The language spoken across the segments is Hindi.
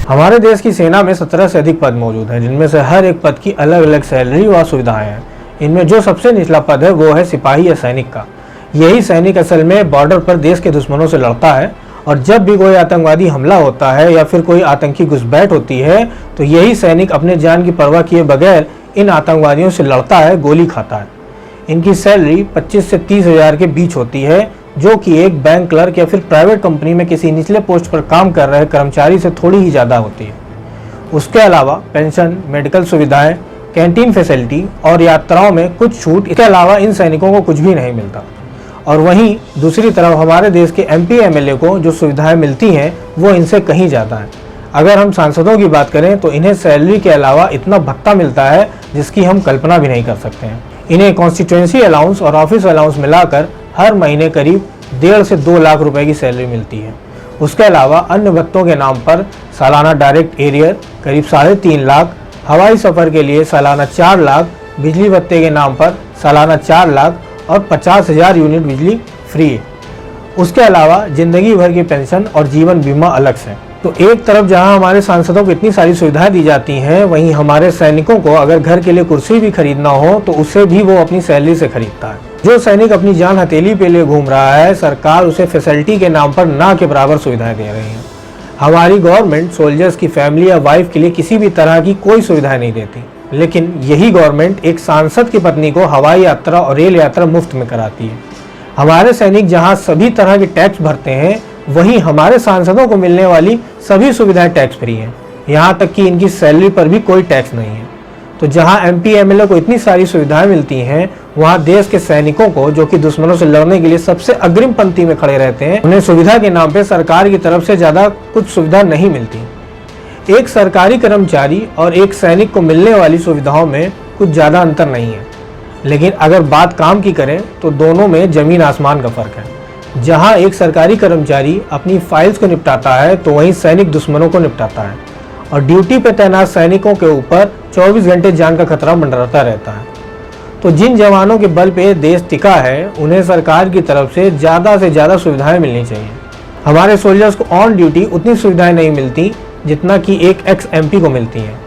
हमारे देश की सेना में 17 से अधिक पद मौजूद हैं, जिनमें से हर एक पद की अलग अलग सैलरी व सुविधाएं हैं। इनमें जो सबसे निचला पद है वो है सिपाही या सैनिक का। यही सैनिक असल में बॉर्डर पर देश के दुश्मनों से लड़ता है, और जब भी कोई आतंकवादी हमला होता है या फिर कोई आतंकी घुसपैठ होती है तो यही सैनिक अपने जान की परवाह किए बगैर इन आतंकवादियों से लड़ता है, गोली खाता है। इनकी सैलरी 25 से 30 हज़ार के बीच होती है, जो कि एक बैंक क्लर्क या फिर प्राइवेट कंपनी में किसी निचले पोस्ट पर काम कर रहे कर्मचारी से थोड़ी ही ज़्यादा होती है। उसके अलावा पेंशन, मेडिकल सुविधाएं, कैंटीन फैसिलिटी और यात्राओं में कुछ छूट, इसके अलावा इन सैनिकों को कुछ भी नहीं मिलता। और वहीं दूसरी तरफ हमारे देश के MP MLA को जो सुविधाएं मिलती हैं वो इनसे कहीं ज़्यादा है। अगर हम सांसदों की बात करें तो इन्हें सैलरी के अलावा इतना भत्ता मिलता है जिसकी हम कल्पना भी नहीं कर सकते हैं। इन्हें कॉन्स्टिट्यूएंसी अलाउंस और ऑफिस अलाउंस मिलाकर हर महीने करीब 1.5 से 2 लाख रुपए की सैलरी मिलती है। उसके अलावा अन्य भत्तों के नाम पर सालाना डायरेक्ट एरियर करीब 3.5 लाख, हवाई सफ़र के लिए सालाना 4 लाख, बिजली भत्ते के नाम पर सालाना 4 लाख और 50,000 यूनिट बिजली फ्री है। उसके अलावा जिंदगी भर की पेंशन और जीवन बीमा अलग से। तो एक तरफ जहां हमारे सांसदों को इतनी सारी सुविधाएं दी जाती हैं, वहीं हमारे सैनिकों को अगर घर के लिए कुर्सी भी खरीदना हो तो उसे भी वो अपनी सैलरी से खरीदता है। जो सैनिक अपनी जान हथेली पे लिए घूम रहा है, सरकार उसे फैसिलिटी के नाम पर ना के बराबर सुविधाएं दे रही है। हमारी गवर्नमेंट सोल्जर्स की फैमिली या वाइफ के लिए किसी भी तरह की कोई सुविधाएं नहीं देती, लेकिन यही गवर्नमेंट एक सांसद की पत्नी को हवाई यात्रा और रेल यात्रा मुफ्त में कराती है। हमारे सैनिक जहां सभी तरह के टैक्स भरते हैं, वहीं हमारे सांसदों को मिलने वाली सभी सुविधाएं टैक्स फ्री हैं। यहां तक कि इनकी सैलरी पर भी कोई टैक्स नहीं है। तो जहां MP MLA को इतनी सारी सुविधाएं मिलती हैं, वहां देश के सैनिकों को, जो कि दुश्मनों से लड़ने के लिए सबसे अग्रिम पंक्ति में खड़े रहते हैं, उन्हें सुविधा के नाम पे सरकार की तरफ से ज़्यादा कुछ सुविधा नहीं मिलती। एक सरकारी कर्मचारी और एक सैनिक को मिलने वाली सुविधाओं में कुछ ज़्यादा अंतर नहीं है, लेकिन अगर बात काम की करें तो दोनों में ज़मीन आसमान का फ़र्क है। जहां एक सरकारी कर्मचारी अपनी फाइल्स को निपटाता है तो वहीं सैनिक दुश्मनों को निपटाता है, और ड्यूटी पर तैनात सैनिकों के ऊपर 24 घंटे जान का खतरा मंडराता रहता है। तो जिन जवानों के बल पे देश टिका है, उन्हें सरकार की तरफ से ज़्यादा सुविधाएं मिलनी चाहिए। हमारे सोल्जर्स को ऑन ड्यूटी उतनी सुविधाएं नहीं मिलती जितना कि एक ex-MP को मिलती हैं।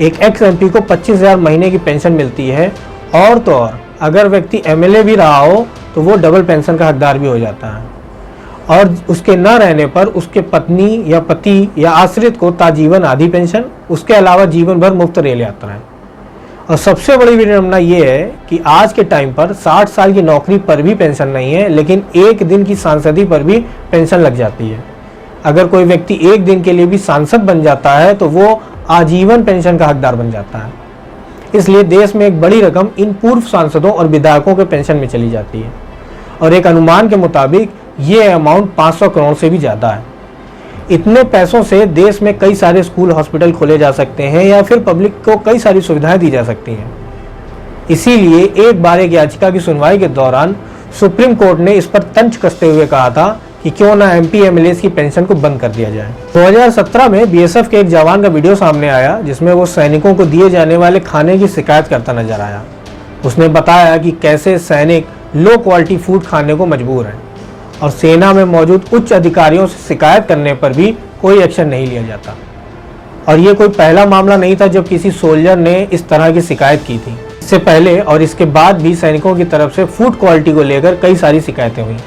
एक ex-MP को 25,000 महीने की पेंशन मिलती है, और तो और अगर व्यक्ति MLA भी रहा हो तो वो डबल पेंशन का हकदार भी हो जाता है, और उसके न रहने पर उसके पत्नी या पति या आश्रित को ताजीवन आधी पेंशन, उसके अलावा जीवन भर मुफ्त रेल यात्राएं। और सबसे बड़ी विडंबना ये है कि आज के टाइम पर 60 साल की नौकरी पर भी पेंशन नहीं है, लेकिन एक दिन की सांसदी पर भी पेंशन लग जाती है। अगर कोई व्यक्ति एक दिन के लिए भी सांसद बन जाता है तो वो आजीवन पेंशन का हकदार बन जाता है। इसलिए देश में एक बड़ी रकम इन पूर्व सांसदों और विधायकों के पेंशन में चली जाती है, और एक अनुमान के मुताबिक ये अमाउंट 500 करोड़ से भी ज़्यादा है। इतने पैसों से देश में कई सारे स्कूल, हॉस्पिटल खोले जा सकते हैं, या फिर पब्लिक को कई सारी सुविधाएं दी जा सकती हैं। इसीलिए एक बार एक याचिका की सुनवाई के दौरान सुप्रीम कोर्ट ने इस पर तंज कसते हुए कहा था कि क्यों ना MP MLA की पेंशन को बंद कर दिया जाए। 2017 में BSF के एक जवान का वीडियो सामने आया, जिसमें वो सैनिकों को दिए जाने वाले खाने की शिकायत करता नजर आया। उसने बताया कि कैसे सैनिक लो क्वालिटी फूड खाने को मजबूर हैं, और सेना में मौजूद उच्च अधिकारियों से शिकायत करने पर भी कोई एक्शन नहीं लिया जाता। और ये कोई पहला मामला नहीं था जब किसी सोल्जर ने इस तरह की शिकायत की थी। इससे पहले और इसके बाद भी सैनिकों की तरफ से फूड क्वालिटी को लेकर कई सारी शिकायतें हुई।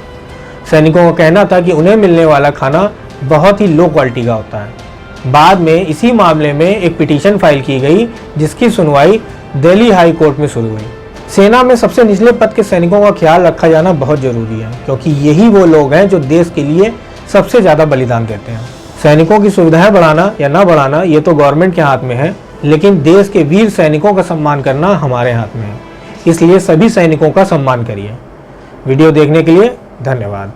सैनिकों का कहना था कि उन्हें मिलने वाला खाना बहुत ही लो क्वालिटी का होता है। बाद में इसी मामले में एक पिटीशन फाइल की गई, जिसकी सुनवाई दिल्ली हाई कोर्ट में शुरू हुई। सेना में सबसे निचले पद के सैनिकों का ख्याल रखा जाना बहुत जरूरी है, क्योंकि यही वो लोग हैं जो देश के लिए सबसे ज़्यादा बलिदान देते हैं। सैनिकों की सुविधाएं बढ़ाना या ना बढ़ाना ये तो गवर्नमेंट के हाथ में है, लेकिन देश के वीर सैनिकों का सम्मान करना हमारे हाथ में है। इसलिए सभी सैनिकों का सम्मान करिए। वीडियो देखने के लिए धन्यवाद।